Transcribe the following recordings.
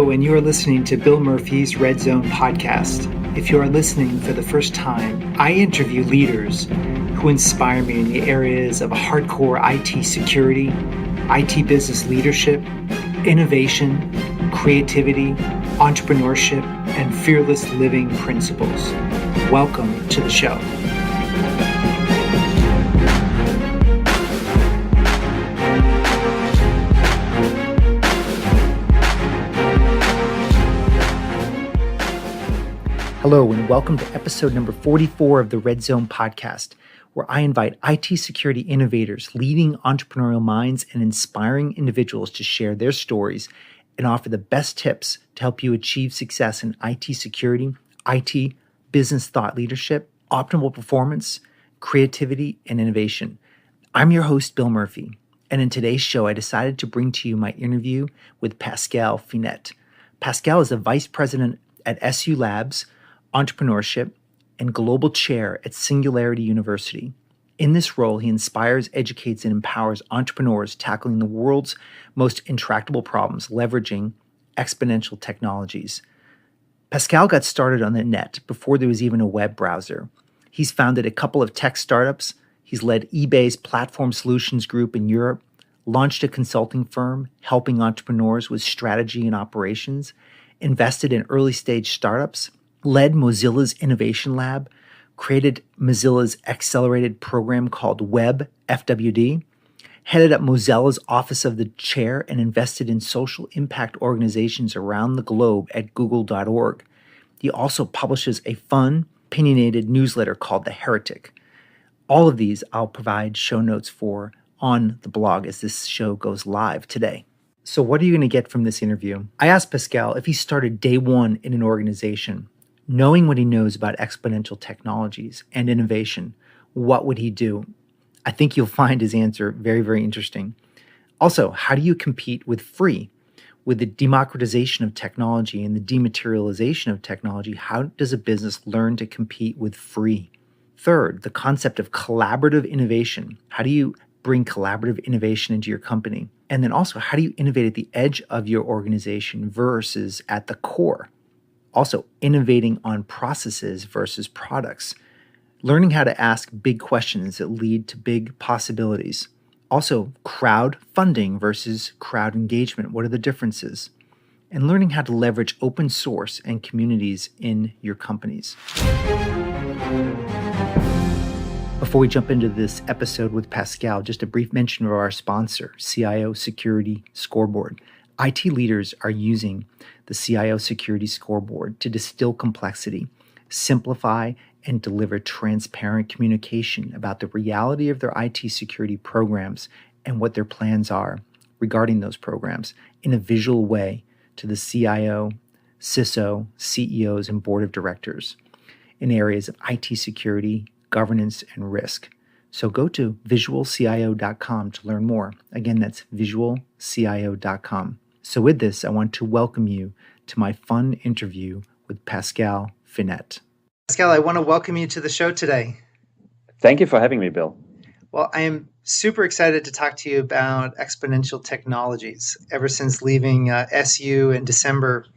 Hello, and you are listening to Bill Murphy's Red Zone podcast. If you are listening for the first time, I interview leaders who inspire me in the areas of hardcore IT security, IT business leadership, innovation, creativity, entrepreneurship, and fearless living principles. Welcome to the show. Hello, and welcome to episode number 44 of the Red Zone podcast, where I invite IT security innovators, leading entrepreneurial minds, and inspiring individuals to share their stories and offer the best tips to help you achieve success in IT security, IT business thought leadership, optimal performance, creativity, and innovation. I'm your host, Bill Murphy, and in today's show, I decided to bring to you my interview with Pascal Finette. Pascal is the Vice President at SU Labs, Entrepreneurship, and Global Chair at Singularity University. In this role, he inspires, educates, and empowers entrepreneurs tackling the world's most intractable problems, leveraging exponential technologies. Pascal got started on the net before there was even a web browser. He's founded a couple of tech startups. He's led eBay's Platform Solutions Group in Europe, launched a consulting firm helping entrepreneurs with strategy and operations, invested in early-stage startups, led Mozilla's Innovation Lab, created Mozilla's accelerated program called Web FWD, headed up Mozilla's Office of the Chair, and invested in social impact organizations around the globe at google.org. He also publishes a fun, opinionated newsletter called The Heretic. All of these I'll provide show notes for on the blog as this show goes live today. So what are you going to get from this interview? I asked Pascal if he started day one in an organization, knowing what he knows about exponential technologies and innovation, what would he do? I think you'll find his answer very, very interesting. Also, how do you compete with free? With the democratization of technology and the dematerialization of technology, how does a business learn to compete with free? Third, the concept of collaborative innovation. How do you bring collaborative innovation into your company? And then also, how do you innovate at the edge of your organization versus at the core? Also, innovating on processes versus products. Learning how to ask big questions that lead to big possibilities. Also, crowd funding versus crowd engagement. What are the differences? And learning how to leverage open source and communities in your companies. Before we jump into this episode with Pascal, just a brief mention of our sponsor, Cio Security Scoreboard. IT leaders are using the Cio Security Scoreboard to distill complexity, simplify, and deliver transparent communication about the reality of their IT security programs and what their plans are regarding those programs in a visual way to the CIO, CISO, CEOs, and board of directors in areas of IT security, governance, and risk. So go to visualcio.com to learn more. Again, that's visualcio.com. So with this, I want to welcome you to my fun interview with Pascal Finette. Pascal, I want to welcome you to the show today. Thank you for having me, Bill. Well, I am super excited to talk to you about exponential technologies. Ever since leaving SU in December,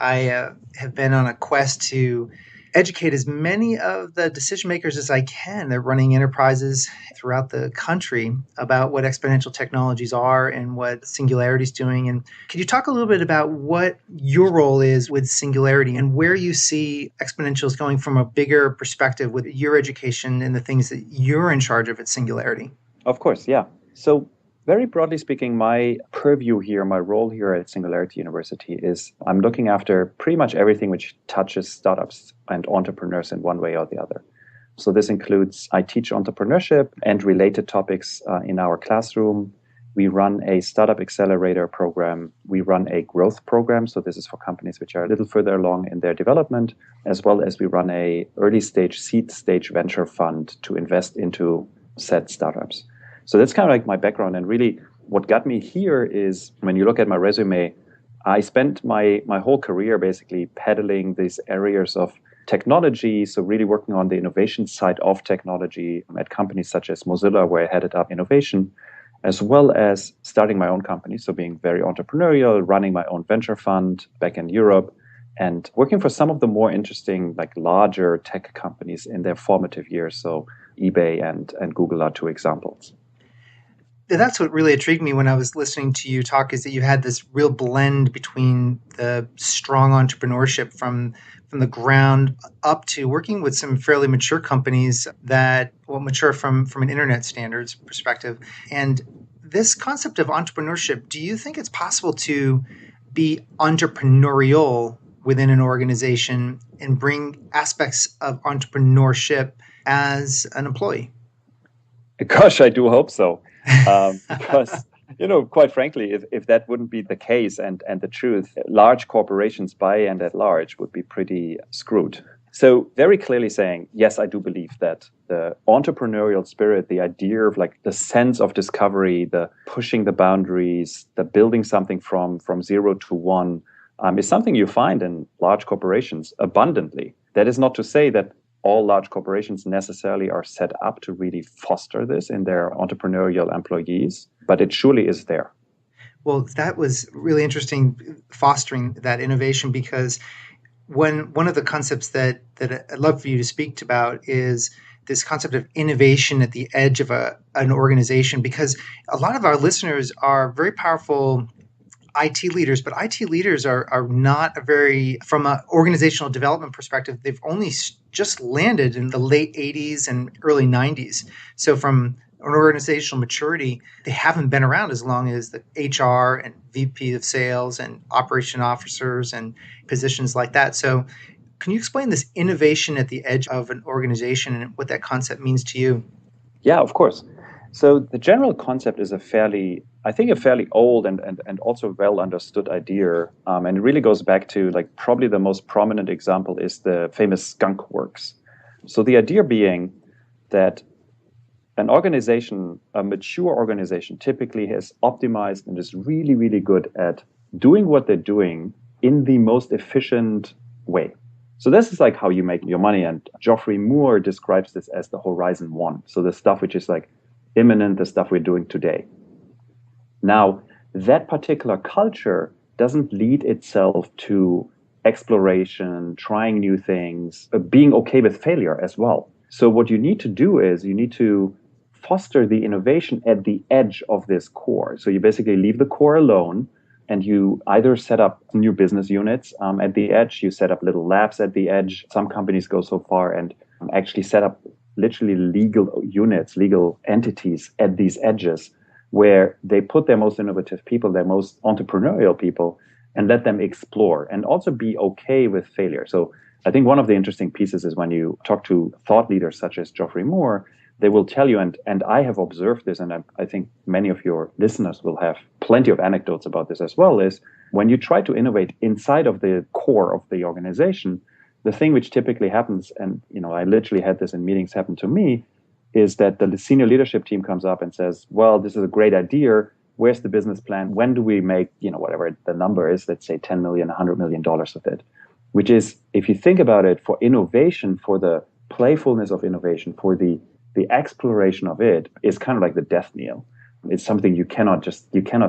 I have been on a quest to educate as many of the decision makers as I can. They're running enterprises throughout the country about what exponential technologies are and what Singularity is doing. And can you talk a little bit about what your role is with Singularity and where you see exponentials going from a bigger perspective with your education and the things that you're in charge of at Singularity? Of course, yeah. So very broadly speaking, my purview here, my role here at Singularity University is I'm looking after pretty much everything which touches startups and entrepreneurs in one way or the other. So this includes, I teach entrepreneurship and related topics in our classroom. We run a startup accelerator program. We run a growth program. So this is for companies which are a little further along in their development, as well as we run a early stage, seed stage venture fund to invest into said startups. So that's kind of like my background. And really what got me here is when you look at my resume, I spent my whole career basically peddling these areas of technology. So really working on the innovation side of technology at companies such as Mozilla, where I headed up innovation, as well as starting my own company. So being very entrepreneurial, running my own venture fund back in Europe, and working for some of the more interesting, like larger tech companies in their formative years. So eBay and Google are two examples. That's what really intrigued me when I was listening to you talk, is that you had this real blend between the strong entrepreneurship from the ground up to working with some fairly mature companies that mature from an internet standards perspective. And this concept of entrepreneurship, do you think it's possible to be entrepreneurial within an organization and bring aspects of entrepreneurship as an employee? Gosh, I do hope so. Because, quite frankly, if that wouldn't be the case and the truth, large corporations by and at large would be pretty screwed. So very clearly saying, yes, I do believe that the entrepreneurial spirit, the idea of like the sense of discovery, the pushing the boundaries, the building something from 0 to 1, is something you find in large corporations abundantly. That is not to say that all large corporations necessarily are set up to really foster this in their entrepreneurial employees, but it surely is there. Well, that was really interesting, fostering that innovation, because one of the concepts that I'd love for you to speak about is this concept of innovation at the edge of an organization, because a lot of our listeners are very powerful IT leaders, but IT leaders are not from an organizational development perspective, they've only just landed in the late 80s and early 90s. So from an organizational maturity, they haven't been around as long as the HR and VP of sales and operation officers and positions like that. So can you explain this innovation at the edge of an organization and what that concept means to you? Yeah, of course. So the general concept is a fairly old and also well understood idea. And it really goes back to like probably the most prominent example is the famous skunk works. So the idea being that an organization, a mature organization, typically has optimized and is really, really good at doing what they're doing in the most efficient way. So this is like how you make your money. And Geoffrey Moore describes this as the Horizon One. So the stuff which is like imminent, the stuff we're doing today. Now, that particular culture doesn't lead itself to exploration, trying new things, being okay with failure as well. So what you need to do is you need to foster the innovation at the edge of this core. So you basically leave the core alone and you either set up new business units at the edge, you set up little labs at the edge. Some companies go so far and actually set up literally legal units, legal entities at these edges where they put their most innovative people, their most entrepreneurial people, and let them explore and also be okay with failure. So I think one of the interesting pieces is when you talk to thought leaders such as Geoffrey Moore, they will tell you, and I have observed this, and I think many of your listeners will have plenty of anecdotes about this as well, is when you try to innovate inside of the core of the organization, the thing which typically happens, and I literally had this in meetings happen to me, is that the senior leadership team comes up and says, well, this is a great idea. Where's the business plan? When do we make, whatever the number is, let's say $10 million, $100 million of it, which is, if you think about it, for innovation, for the playfulness of innovation, for the exploration of it, is kind of like the death knell. It's something you cannot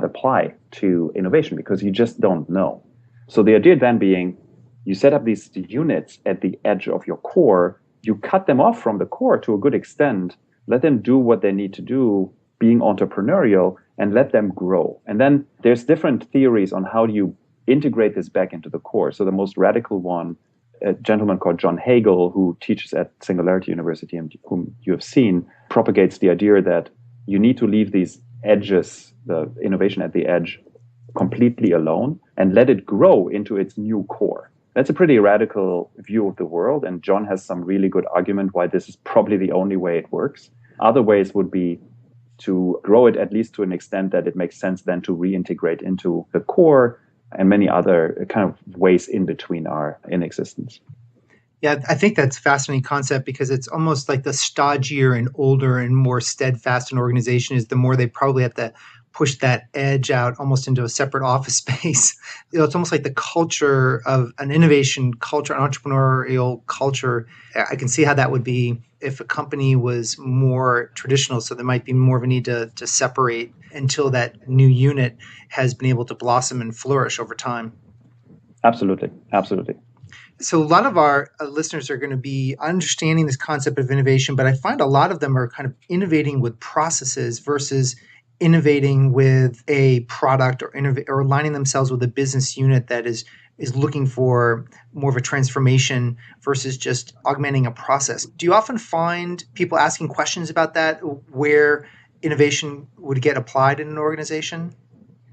apply to innovation because you just don't know. So the idea then being, you set up these units at the edge of your core, you cut them off from the core to a good extent, let them do what they need to do, being entrepreneurial, and let them grow. And then there's different theories on how do you integrate this back into the core. So the most radical one, a gentleman called John Hagel, who teaches at Singularity University and whom you have seen, propagates the idea that you need to leave these edges, the innovation at the edge, completely alone and let it grow into its new core. That's a pretty radical view of the world, and John has some really good argument why this is probably the only way it works. Other ways would be to grow it at least to an extent that it makes sense then to reintegrate into the core, and many other kind of ways in between are in existence. Yeah, I think that's a fascinating concept because it's almost like the stodgier and older and more steadfast an organization is, the more they probably have to pushed that edge out almost into a separate office space. It's almost like the culture of an innovation culture, an entrepreneurial culture. I can see how that would be if a company was more traditional. So there might be more of a need to separate until that new unit has been able to blossom and flourish over time. Absolutely. Absolutely. So a lot of our listeners are going to be understanding this concept of innovation, but I find a lot of them are kind of innovating with processes versus innovating with a product or aligning themselves with a business unit that is looking for more of a transformation versus just augmenting a process. Do you often find people asking questions about that, where innovation would get applied in an organization?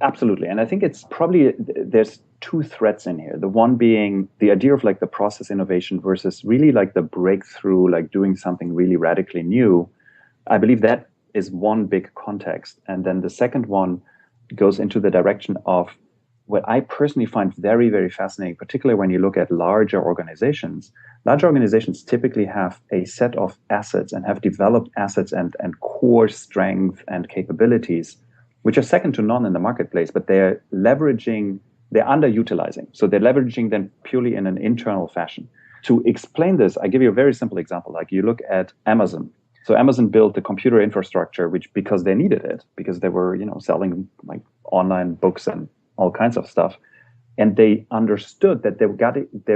Absolutely. And I think it's probably, there's two threads in here. The one being the idea of like the process innovation versus really like the breakthrough, like doing something really radically new. I believe that is one big context. And then the second one goes into the direction of what I personally find very, very fascinating, particularly when you look at larger organizations. Large organizations typically have a set of assets and have developed assets and core strength and capabilities, which are second to none in the marketplace, but they're underutilizing. So they're leveraging them purely in an internal fashion. To explain this, I give you a very simple example. Like you look at Amazon. So Amazon built the computer infrastructure, which because they needed it, because they were, selling like online books and all kinds of stuff. And they understood that they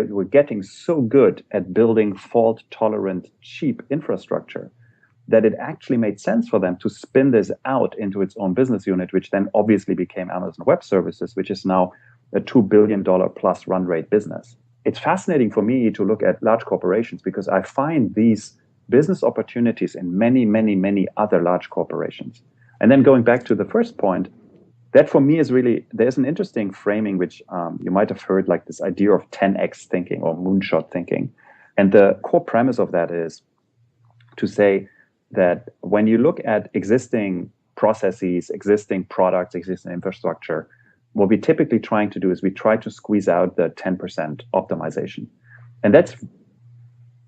were getting so good at building fault-tolerant, cheap infrastructure that it actually made sense for them to spin this out into its own business unit, which then obviously became Amazon Web Services, which is now a $2 billion plus run rate business. It's fascinating for me to look at large corporations because I find these business opportunities in many, many, many other large corporations. And then going back to the first point, that for me is really, there's an interesting framing, which you might have heard, like this idea of 10x thinking or moonshot thinking. And the core premise of that is to say that when you look at existing processes, existing products, existing infrastructure, what we're typically trying to do is we try to squeeze out the 10% optimization. And that's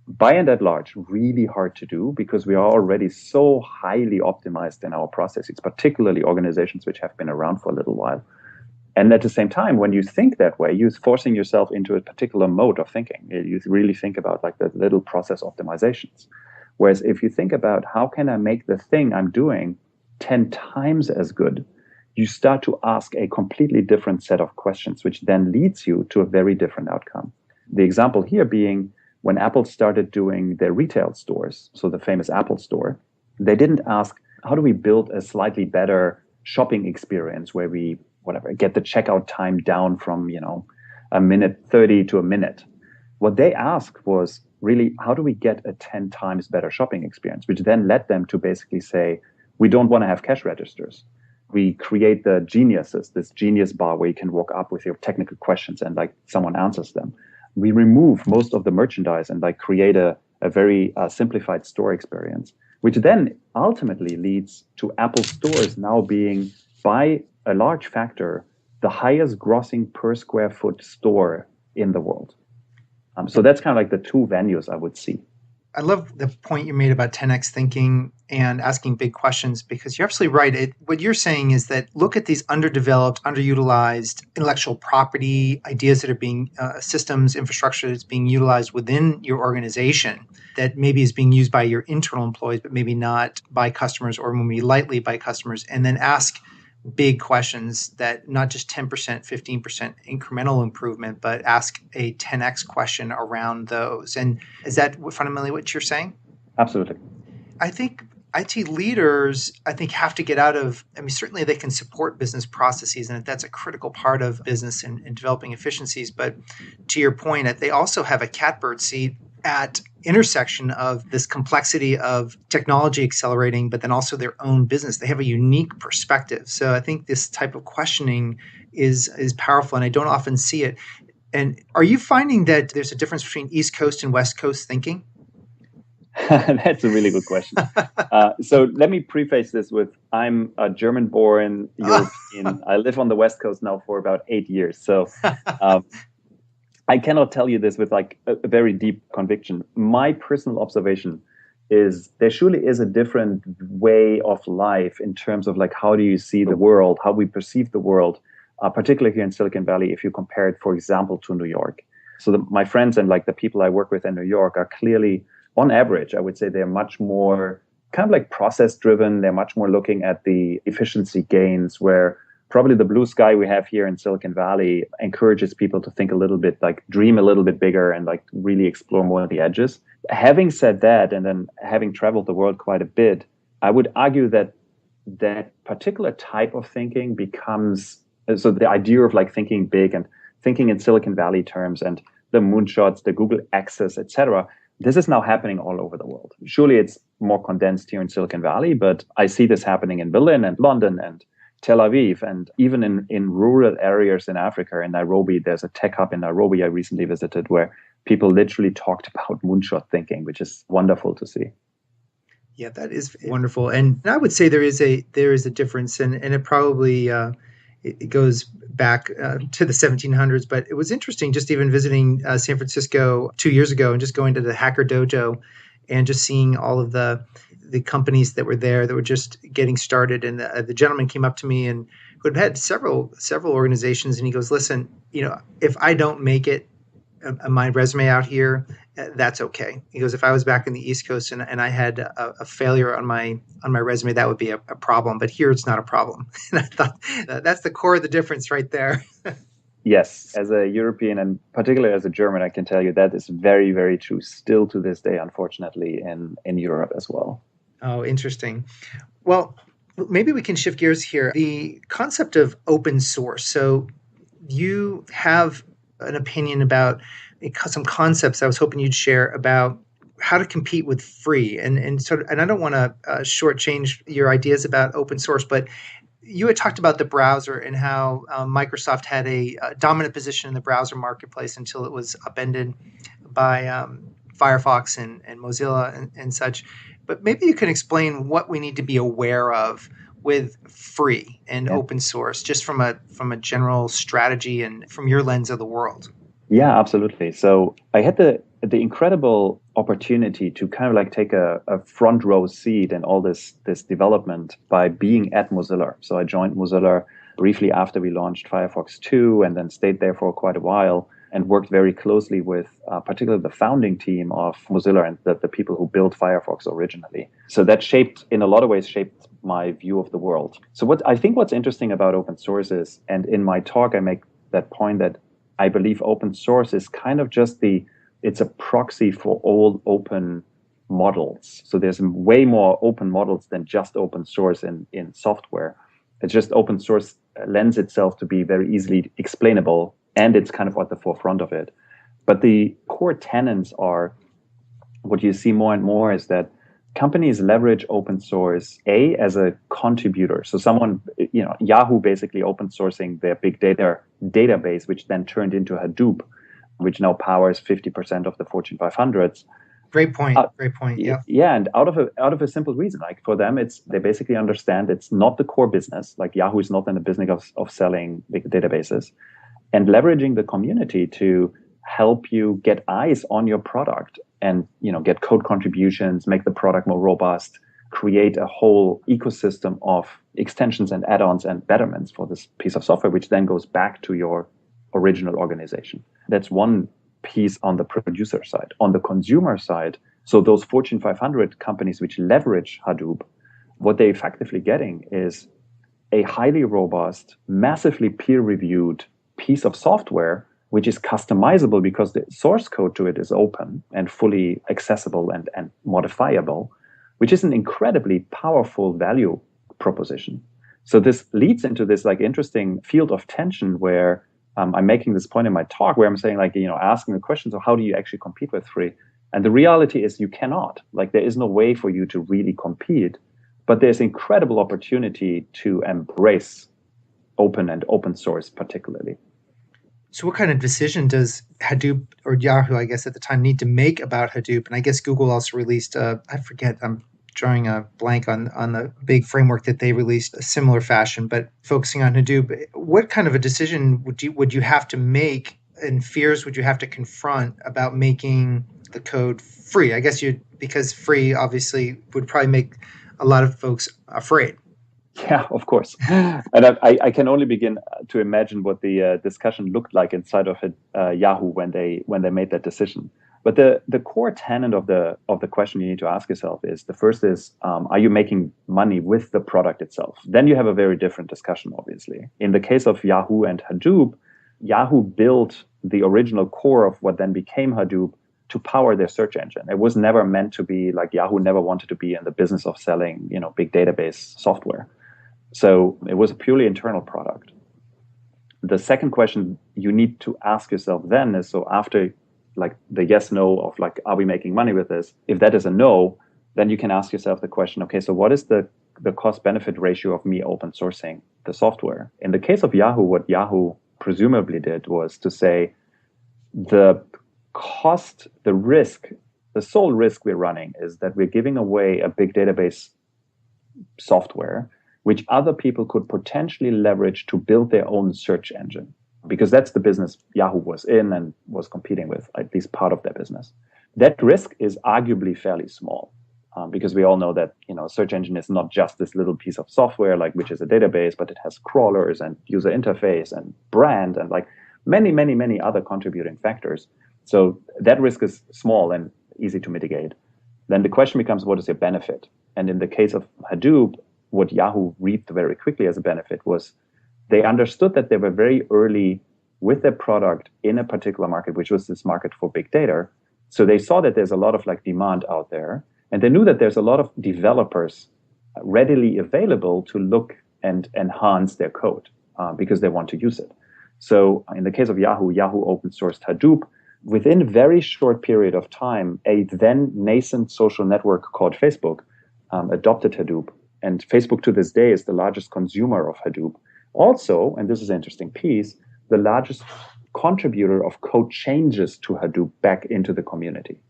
by and at large really hard to do because we are already so highly optimized in our processes, particularly organizations which have been around for a little while. And at the same time, when you think that way, you're forcing yourself into a particular mode of thinking. You really think about like the little process optimizations. Whereas if you think about how can I make the thing I'm doing 10 times as good, you start to ask a completely different set of questions, which then leads you to a very different outcome. The example here being when Apple started doing their retail stores, so the famous Apple Store, they didn't ask, how do we build a slightly better shopping experience where we, get the checkout time down from, a minute 30 to a minute. What they asked was really, how do we get a 10 times better shopping experience, which then led them to basically say, we don't want to have cash registers. We create the geniuses, this genius bar where you can walk up with your technical questions and like someone answers them. We remove most of the merchandise and like create a very simplified store experience, which then ultimately leads to Apple stores now being, by a large factor, the highest grossing per square foot store in the world. So that's kind of like the two venues I would see. I love the point you made about 10x thinking and asking big questions because you're absolutely right. What you're saying is that look at these underdeveloped, underutilized intellectual property ideas that are being systems, infrastructure that's being utilized within your organization that maybe is being used by your internal employees, but maybe not by customers or maybe lightly by customers, and then ask big questions that not just 10%, 15% incremental improvement, but ask a 10x question around those. And is that fundamentally what you're saying? Absolutely. I think IT leaders, have to get out of, certainly they can support business processes and that's a critical part of business and developing efficiencies. But to your point, they also have a catbird seat at intersection of this complexity of technology accelerating, but then also their own business. They have a unique perspective. So I think this type of questioning is powerful, and I don't often see it. And are you finding that there's a difference between East Coast and West Coast thinking? That's a really good question. So let me preface this with, I'm a German-born European. I live on the West Coast now for about 8 years. So I cannot tell you this with like a very deep conviction. My personal observation is there surely is a different way of life in terms of like how do you see the world, how we perceive the world, particularly here in Silicon Valley, if you compare it, for example, to New York. So my friends and like the people I work with in New York are clearly, on average, I would say they're much more kind of like process driven. They're much more looking at the efficiency gains, where probably the blue sky we have here in Silicon Valley encourages people to think a little bit, like dream a little bit bigger and like really explore more of the edges. Having said that, and then having traveled the world quite a bit, I would argue that that particular type of thinking becomes, so the idea of like thinking big and thinking in Silicon Valley terms and the moonshots, the Google Access, etc. This is now happening all over the world. Surely it's more condensed here in Silicon Valley, but I see this happening in Berlin and London and Tel Aviv, and even in rural areas in Africa. In Nairobi, there's a tech hub in Nairobi I recently visited where people literally talked about moonshot thinking, which is wonderful to see. Yeah, that is wonderful. And I would say there is a difference, and it probably it goes back to the 1700s. But it was interesting just even visiting San Francisco 2 years ago and just going to the Hacker Dojo and just seeing all of the companies that were there that were just getting started. And the gentleman came up to me and who had had several organizations, and he goes, "Listen, if I don't make it, my resume out here, that's okay." He goes, "If I was back in the East Coast and I had a failure on my resume, that would be a problem. But here, it's not a problem." And I thought that's the core of the difference right there. Yes, as a European and particularly as a German, I can tell you that is very, very true still to this day, unfortunately, in Europe as well. Oh, interesting. Well, maybe we can shift gears here. The concept of open source. So you have an opinion about some concepts I was hoping you'd share about how to compete with free. And I don't want to shortchange your ideas about open source, but you had talked about the browser and how Microsoft had a dominant position in the browser marketplace until it was upended by Firefox and Mozilla and such. But maybe you can explain what we need to be aware of with free and open source, just from a general strategy and from your lens of the world. Yeah, absolutely. So I had the incredible opportunity to kind of like take a front row seat in all this development by being at Mozilla. So I joined Mozilla briefly after we launched Firefox 2 and then stayed there for quite a while and worked very closely with particularly the founding team of Mozilla and the people who built Firefox originally. So that in a lot of ways shaped my view of the world. So what's interesting about open source is, and in my talk I make that point, that I believe open source is kind of just it's a proxy for all open models. So there's way more open models than just open source in software. It's just open source lends itself to be very easily explainable, and it's kind of at the forefront of it. But the core tenets are, what you see more and more is that companies leverage open source, as a contributor. So Yahoo basically open sourcing their big data database, which then turned into Hadoop, which now powers 50% of the Fortune 500s. Great point. Great point. Yeah. Yeah, and out of a simple reason, like for them, they basically understand it's not the core business. Like Yahoo is not in the business of selling big databases, and leveraging the community to help you get eyes on your product and get code contributions, make the product more robust, create a whole ecosystem of extensions and add-ons and betterments for this piece of software, which then goes back to your original organization. That's one piece on the producer side. On the consumer side, so those Fortune 500 companies which leverage Hadoop, what they're effectively getting is a highly robust, massively peer-reviewed piece of software which is customizable because the source code to it is open and fully accessible and modifiable, which is an incredibly powerful value proposition. So this leads into this like interesting field of tension where I'm making this point in my talk where I'm saying asking the question, so how do you actually compete with free? And the reality is you cannot. Like there is no way for you to really compete, but there's incredible opportunity to embrace open and open source particularly. So what kind of decision does Hadoop or Yahoo, I guess at the time, need to make about Hadoop? And I guess Google also released, I forget, I'm drawing a blank on the big framework that they released, a similar fashion, but focusing on Hadoop. What kind of a decision would you have to make, and fears would you have to confront about making the code free? I guess because free obviously would probably make a lot of folks afraid. Yeah, of course. And I can only begin to imagine what the discussion looked like inside of Yahoo when they made that decision. But the core tenet of the question you need to ask yourself is, the first is, are you making money with the product itself? Then you have a very different discussion, obviously. In the case of Yahoo and Hadoop, Yahoo built the original core of what then became Hadoop to power their search engine. It was never meant to be like, Yahoo never wanted to be in the business of selling, big database software. So it was a purely internal product. The second question you need to ask yourself then is, so after like the yes, no of like, are we making money with this? If that is a no, then you can ask yourself the question, okay, so what is the cost benefit ratio of me open sourcing the software? In the case of Yahoo, what Yahoo presumably did was to say the cost, the risk, the sole risk we're running is that we're giving away a big database software which other people could potentially leverage to build their own search engine, because that's the business Yahoo was in and was competing with, at least part of their business. That risk is arguably fairly small, because we all know that a search engine is not just this little piece of software, like which is a database, but it has crawlers and user interface and brand and like many, many, many other contributing factors. So that risk is small and easy to mitigate. Then the question becomes, what is your benefit? And in the case of Hadoop, what Yahoo reaped very quickly as a benefit was they understood that they were very early with their product in a particular market, which was this market for big data. So they saw that there's a lot of like demand out there, and they knew that there's a lot of developers readily available to look and enhance their code because they want to use it. So in the case of Yahoo open sourced Hadoop. Within a very short period of time, a then nascent social network called Facebook adopted Hadoop. And Facebook to this day is the largest consumer of Hadoop. Also, and this is an interesting piece, the largest contributor of code changes to Hadoop back into the community.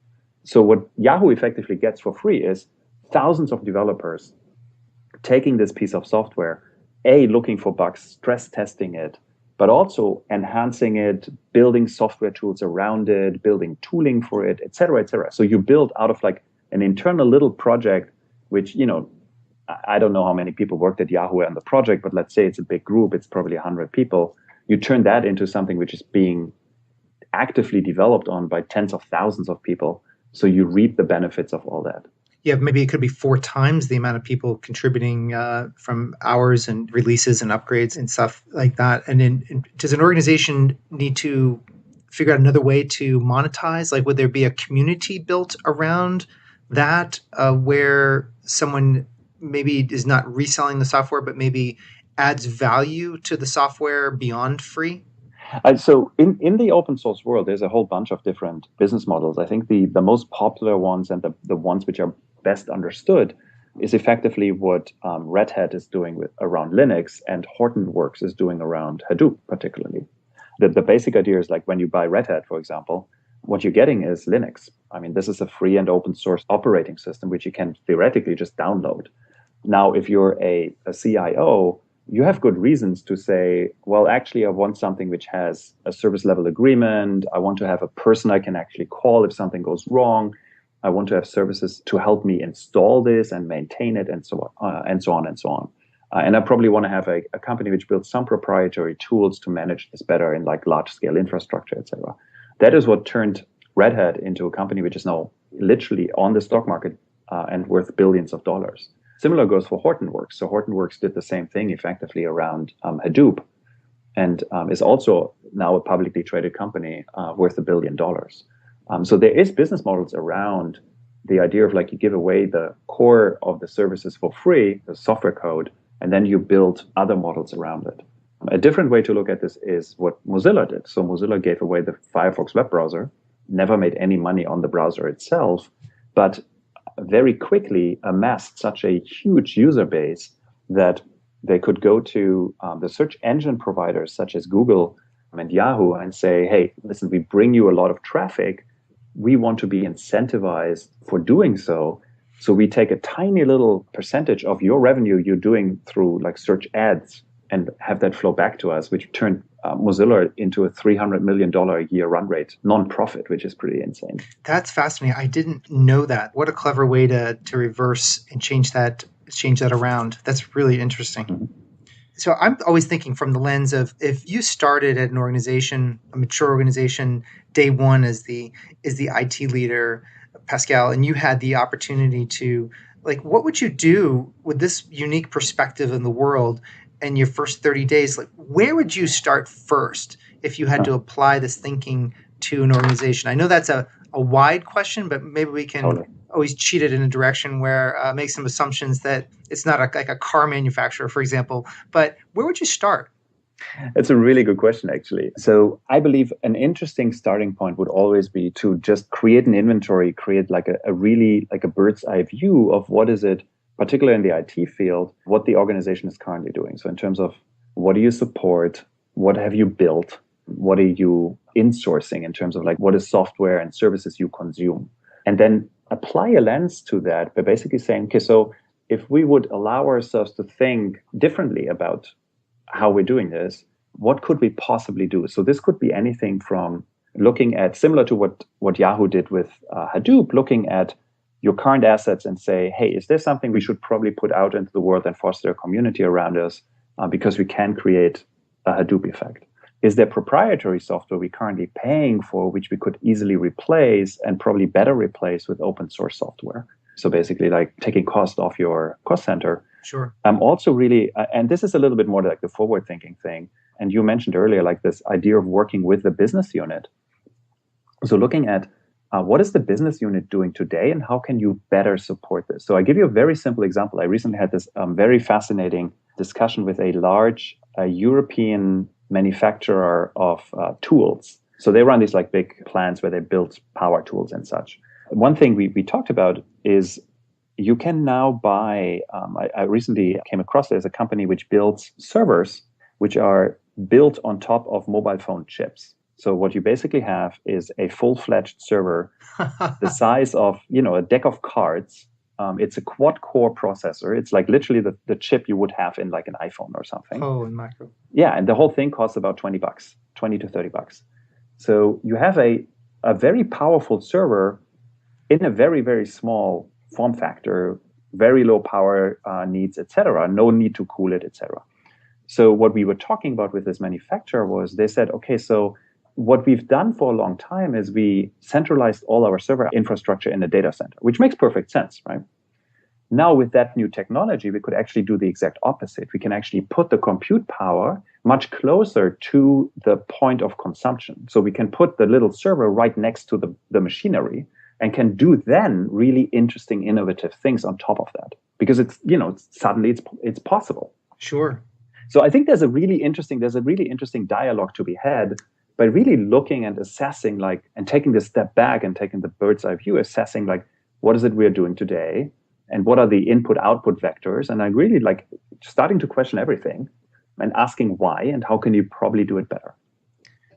So what Yahoo effectively gets for free is thousands of developers taking this piece of software, looking for bugs, stress testing it, but also enhancing it, building software tools around it, building tooling for it, et cetera, et cetera. So you build out of like an internal little project, which, I don't know how many people worked at Yahoo on the project, but let's say it's a big group, it's probably 100 people. You turn that into something which is being actively developed on by tens of thousands of people. So you reap the benefits of all that. Yeah, maybe it could be 4 times the amount of people contributing from hours and releases and upgrades and stuff like that. And then does an organization need to figure out another way to monetize? Like, would there be a community built around that where someone maybe is not reselling the software, but maybe adds value to the software beyond free? So in the open source world, there's a whole bunch of different business models. I think the most popular ones and the ones which are best understood is effectively what Red Hat is doing around Linux and Hortonworks is doing around Hadoop particularly. The basic idea is like when you buy Red Hat, for example, what you're getting is Linux. I mean, this is a free and open source operating system, which you can theoretically just download. Now, if you're a CIO, you have good reasons to say, well, actually, I want something which has a service level agreement. I want to have a person I can actually call if something goes wrong. I want to have services to help me install this and maintain it, and so on, and so on, and so on. And I probably want to have a company which builds some proprietary tools to manage this better in like large scale infrastructure, et cetera. That is what turned Red Hat into a company which is now literally on the stock market and worth billions of dollars. Similar goes for Hortonworks. So Hortonworks did the same thing effectively around Hadoop and is also now a publicly traded company worth $1 billion. So there is business models around the idea of like you give away the core of the services for free, the software code, and then you build other models around it. A different way to look at this is what Mozilla did. So Mozilla gave away the Firefox web browser, never made any money on the browser itself, but very quickly amassed such a huge user base that they could go to the search engine providers such as Google and Yahoo and say, hey, listen, we bring you a lot of traffic. We want to be incentivized for doing so. So we take a tiny little percentage of your revenue you're doing through like search ads and have that flow back to us, which turned Mozilla into a $300 million a year run rate, non-profit, which is pretty insane. That's fascinating. I didn't know that. What a clever way to reverse and change that around. That's really interesting. Mm-hmm. So I'm always thinking from the lens of, if you started at an organization, a mature organization, day one as the IT leader, Pascal, and you had the opportunity to, like, what would you do with this unique perspective in the world in your first 30 days? Like, where would you start first if you had to apply this thinking to an organization? I know that's a wide question, but maybe we can always cheat it in a direction where make some assumptions that it's not like a car manufacturer, for example. But where would you start? It's a really good question, actually. So I believe an interesting starting point would always be to just create an inventory, create like a really like a bird's eye view of what is it, particularly in the IT field, what the organization is currently doing. So in terms of what do you support, what have you built, what are you insourcing in terms of like what is software and services you consume, and then apply a lens to that by basically saying, okay, so if we would allow ourselves to think differently about how we're doing this, what could we possibly do? So this could be anything from looking at, similar to what Yahoo did with Hadoop, looking at your current assets and say, hey, is there something we should probably put out into the world and foster a community around us because we can create a Hadoop effect? Is there proprietary software we're currently paying for, which we could easily replace and probably better replace with open source software? So basically like taking cost off your cost center. Sure. I'm also really, and this is a little bit more like the forward thinking thing. And you mentioned earlier, like this idea of working with the business unit. So looking at what is the business unit doing today and how can you better support this? So I give you a very simple example. I recently had this very fascinating discussion with a large European manufacturer of tools. So they run these like big plants where they build power tools and such. One thing we talked about is you can now buy, I recently came across, there's a company which builds servers which are built on top of mobile phone chips. So what you basically have is a full-fledged server the size of, a deck of cards. It's a quad-core processor. It's like literally the chip you would have in like an iPhone or something. Oh, in micro. Yeah, and the whole thing costs about $20, $20 to $30. So you have a very powerful server in a very, very small form factor, very low power needs, etc. No need to cool it, etc. So what we were talking about with this manufacturer was they said, okay, so what we've done for a long time is we centralized all our server infrastructure in a data center, which makes perfect sense, right? Now with that new technology, we could actually do the exact opposite. We can actually put the compute power much closer to the point of consumption. So we can put the little server right next to the machinery and can do then really interesting, innovative things on top of that. Because it's, suddenly it's possible. Sure. So I think there's a really interesting dialogue to be had by really looking and assessing, like, and taking the step back and taking the bird's eye view, assessing like, what is it we're doing today? And what are the input-output vectors? And I really like starting to question everything and asking why and how can you probably do it better.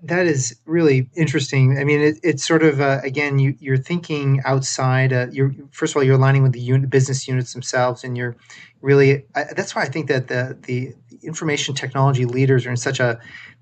That is really interesting. I mean, it's sort of, again, you're thinking outside. First of all, you're aligning with the business units themselves, and you're really, that's why I think that the information technology leaders are in such a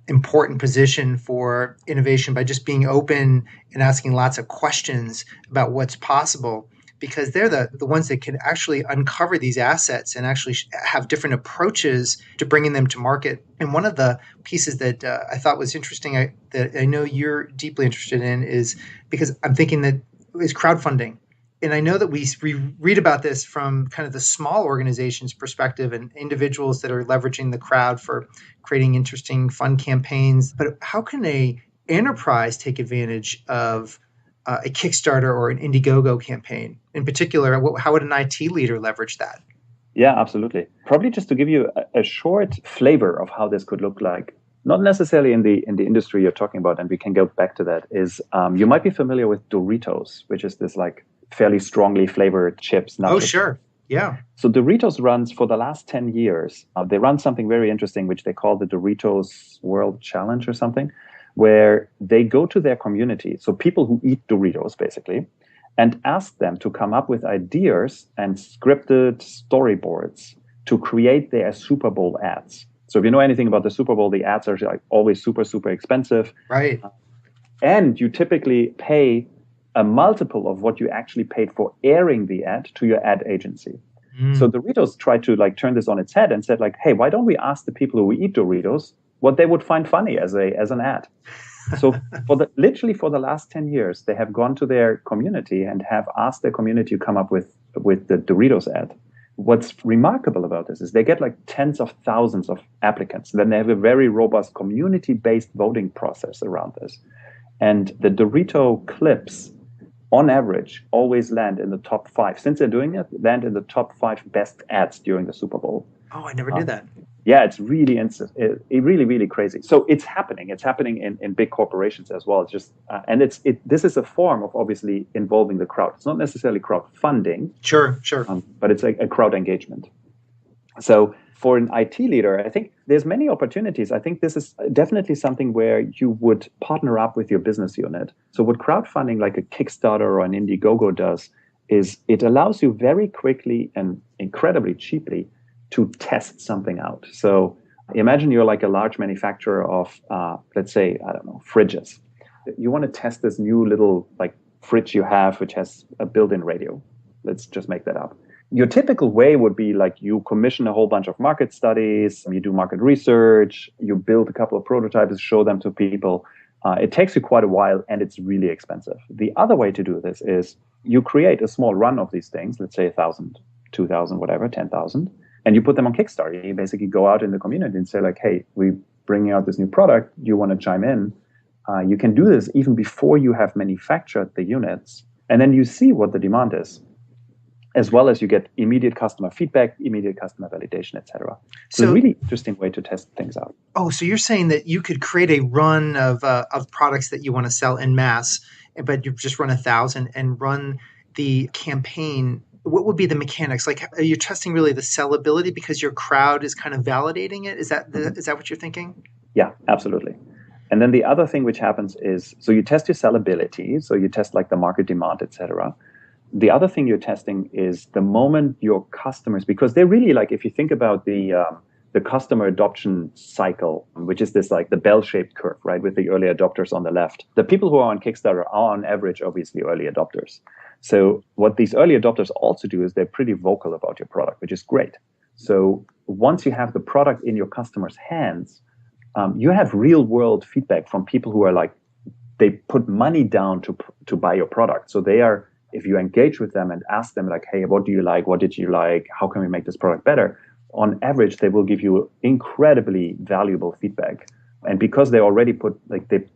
important position for innovation by just being open and asking lots of questions about what's possible, because they're the ones that can actually uncover these assets and actually have different approaches to bringing them to market. And one of the pieces that I thought was interesting, that I know you're deeply interested in, is because I'm thinking that is crowdfunding. And I know that we read about this from kind of the small organizations perspective and individuals that are leveraging the crowd for creating interesting, fun campaigns. But how can a enterprise take advantage of a Kickstarter or an Indiegogo campaign? In particular, how would an IT leader leverage that? Yeah, absolutely. Probably just to give you a short flavor of how this could look like, not necessarily in the industry you're talking about, and we can go back to that, is you might be familiar with Doritos, which is this like fairly strongly flavored chips. Oh, sure. Yeah. So Doritos runs for the last 10 years. They run something very interesting, which they call the Doritos World Challenge or something, where they go to their community, so people who eat Doritos basically, and ask them to come up with ideas and scripted storyboards to create their Super Bowl ads. So if you know anything about the Super Bowl, the ads are like always super, super expensive. Right. And you typically pay a multiple of what you actually paid for airing the ad to your ad agency. So Doritos tried to like turn this on its head and said like, hey, why don't we ask the people who eat Doritos what they would find funny as an ad? So literally for the last 10 years, they have gone to their community and have asked their community to come up with the Doritos ad. What's remarkable about this is they get like tens of thousands of applicants. Then they have a very robust community-based voting process around this. And the Dorito clips, on average, always land in the top 5. Since they're doing it, land in the top 5 best ads during the Super Bowl. Oh, I never knew that. Yeah, it's really really, really crazy. So it's happening. It's happening in big corporations as well. It's just and this is a form of obviously involving the crowd. It's not necessarily crowdfunding. Sure. But it's a crowd engagement. So for an IT leader, I think there's many opportunities. I think this is definitely something where you would partner up with your business unit. So what crowdfunding like a Kickstarter or an Indiegogo does is it allows you very quickly and incredibly cheaply to test something out. So imagine you're like a large manufacturer of, let's say, I don't know, fridges. You want to test this new little like fridge you have, which has a built-in radio. Let's just make that up. Your typical way would be like you commission a whole bunch of market studies, you do market research, you build a couple of prototypes, show them to people. It takes you quite a while and it's really expensive. The other way to do this is you create a small run of these things, let's say 1,000, 2,000, whatever, 10,000. And you put them on Kickstarter. You basically go out in the community and say like, hey, we're bringing out this new product. You want to chime in? You can do this even before you have manufactured the units. And then you see what the demand is, as well as you get immediate customer feedback, immediate customer validation, et cetera. So a really interesting way to test things out. Oh, so you're saying that you could create a run of products that you want to sell en masse, but you just run 1,000 and run the campaign. What would be the mechanics? Like, are you testing really the sellability because your crowd is kind of validating it? Is that what you're thinking? Yeah, absolutely. And then the other thing which happens is, so you test your sellability, so you test like the market demand, et cetera. The other thing you're testing is the moment your customers, because they're really like, if you think about the customer adoption cycle, which is this like the bell-shaped curve, right, with the early adopters on the left. The people who are on Kickstarter are on average, obviously, early adopters. So what these early adopters also do is they're pretty vocal about your product, which is great. So once you have the product in your customers' hands, you have real world feedback from people who are like, they put money down to buy your product. So they are, if you engage with them and ask them like, hey, what do you like? What did you like? How can we make this product better? On average, they will give you incredibly valuable feedback. And because they already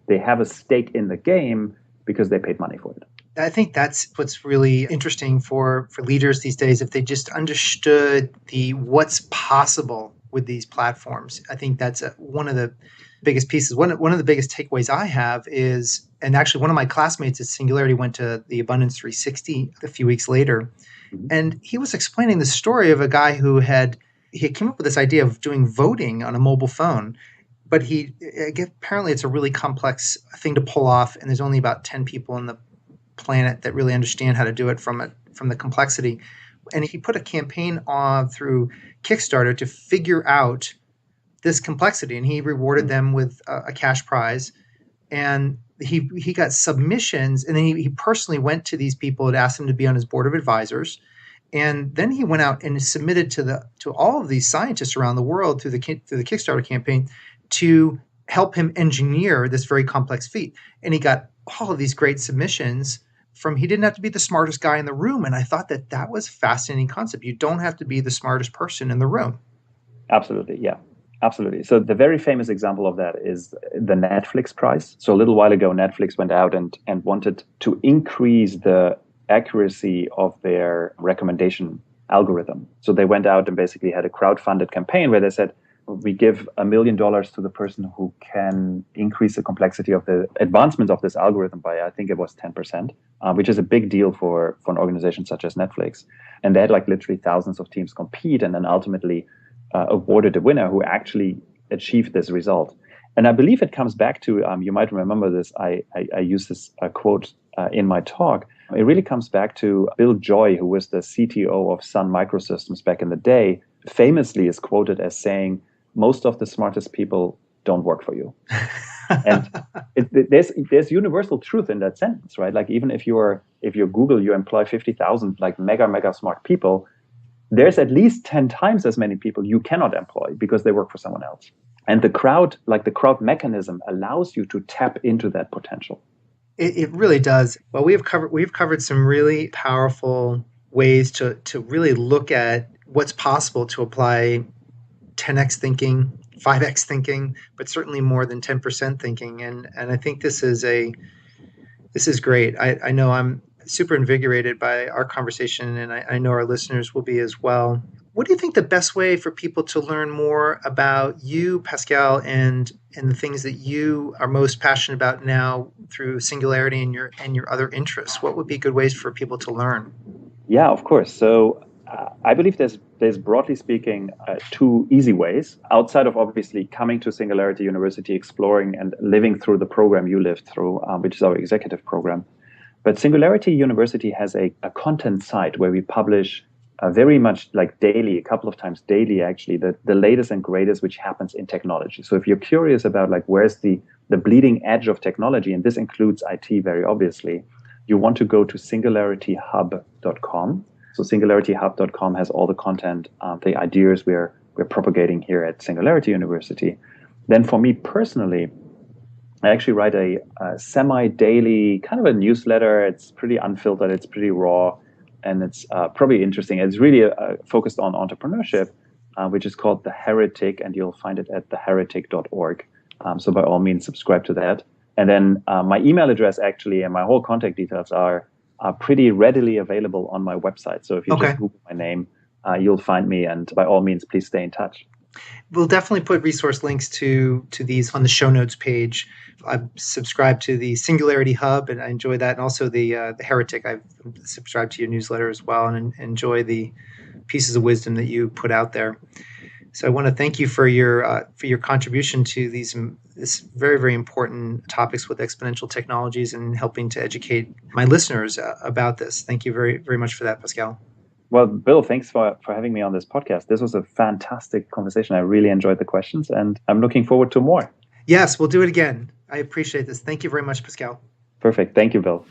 they have a stake in the game because they paid money for it. I think that's what's really interesting for leaders these days. If they just understood what's possible with these platforms, I think that's one of the biggest pieces. One of the biggest takeaways I have is, and actually one of my classmates at Singularity went to the Abundance 360 a few weeks later, and he was explaining the story of a guy who he came up with this idea of doing voting on a mobile phone. But apparently it's a really complex thing to pull off, and there's only about 10 people on the planet that really understand how to do it from the complexity. And he put a campaign on through Kickstarter to figure out this complexity, and he rewarded them with a cash prize. And he got submissions, and then he personally went to these people and asked them to be on his board of advisors. And then he went out and submitted to all of these scientists around the world through the Kickstarter campaign to help him engineer this very complex feat. And he got all of these great submissions he didn't have to be the smartest guy in the room. And I thought that was a fascinating concept. You don't have to be the smartest person in the room. Absolutely. Yeah, absolutely. So the very famous example of that is the Netflix prize. So a little while ago, Netflix went out and wanted to increase the accuracy of their recommendation algorithm. So they went out and basically had a crowdfunded campaign where they said, we give $1 million to the person who can increase the complexity of the advancement of this algorithm by, I think it was 10%, which is a big deal for an organization such as Netflix. And they had like literally thousands of teams compete and then ultimately awarded a winner who actually achieved this result. And I believe it comes back to, you might remember this, I used this quote in my talk. It really comes back to Bill Joy, who was the CTO of Sun Microsystems back in the day, famously is quoted as saying, most of the smartest people don't work for you. And there's universal truth in that sentence, right? Like even if you're Google, you employ 50,000 like mega smart people, there's at least 10 times as many people you cannot employ because they work for someone else. And the crowd mechanism allows you to tap into that potential. It really does. Well, we've covered some really powerful ways to really look at what's possible to apply 10x thinking, 5x thinking, but certainly more than 10% thinking. And I think this is great. I know I'm super invigorated by our conversation, and I know our listeners will be as well. What do you think the best way for people to learn more about you, Pascal, and the things that you are most passionate about now through Singularity and your other interests? What would be good ways for people to learn? Yeah, of course. So I believe there's broadly speaking two easy ways outside of obviously coming to Singularity University, exploring and living through the program you lived through, which is our executive program. But Singularity University has a content site where we publish very much like daily, a couple of times daily, actually, the latest and greatest which happens in technology. So if you're curious about like where's the bleeding edge of technology, and this includes IT very obviously, you want to go to singularityhub.com. So singularityhub.com has all the content, the ideas we're propagating here at Singularity University. Then for me personally, I actually write a semi-daily kind of a newsletter. It's pretty unfiltered, it's pretty raw, and it's probably interesting. It's really focused on entrepreneurship, which is called The Heretic, and you'll find it at theheretic.org. So by all means, subscribe to that. And then my email address actually and my whole contact details are pretty readily available on my website. So if you just Google my name, you'll find me. And by all means, please stay in touch. We'll definitely put resource links to these on the show notes page. I've subscribed to the Singularity Hub, and I enjoy that. And also the Heretic, I've subscribed to your newsletter as well, and enjoy the pieces of wisdom that you put out there. So I want to thank you for your contribution to this very, very important topics with exponential technologies and helping to educate my listeners about this. Thank you very, very much for that, Pascal. Well, Bill, thanks for having me on this podcast. This was a fantastic conversation. I really enjoyed the questions, and I'm looking forward to more. Yes, we'll do it again. I appreciate this. Thank you very much, Pascal. Perfect. Thank you, Bill.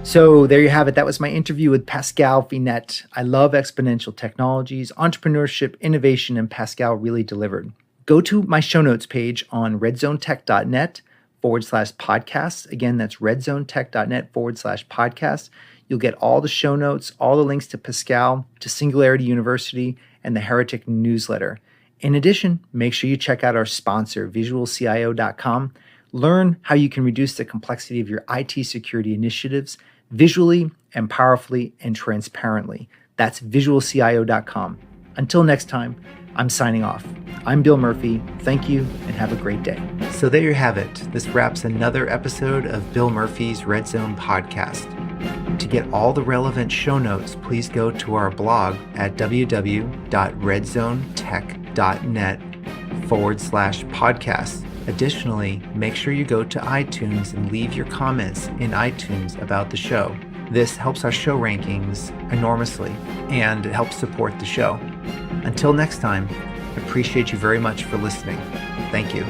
So there you have it. That was my interview with Pascal Finette. I love exponential technologies, entrepreneurship, innovation, and Pascal really delivered. Go to my show notes page on redzonetech.net/podcasts. Again, that's redzonetech.net/podcasts. You'll get all the show notes, all the links to Pascal, to Singularity University, and the Heretic newsletter. In addition, make sure you check out our sponsor, visualcio.com. Learn how you can reduce the complexity of your IT security initiatives visually and powerfully and transparently. That's visualcio.com. Until next time, I'm signing off. I'm Bill Murphy. Thank you and have a great day. So there you have it. This wraps another episode of Bill Murphy's Red Zone podcast. To get all the relevant show notes, please go to our blog at www.redzonetech.net/podcast. Additionally, make sure you go to iTunes and leave your comments in iTunes about the show. This helps our show rankings enormously, and it helps support the show. Until next time, I appreciate you very much for listening. Thank you.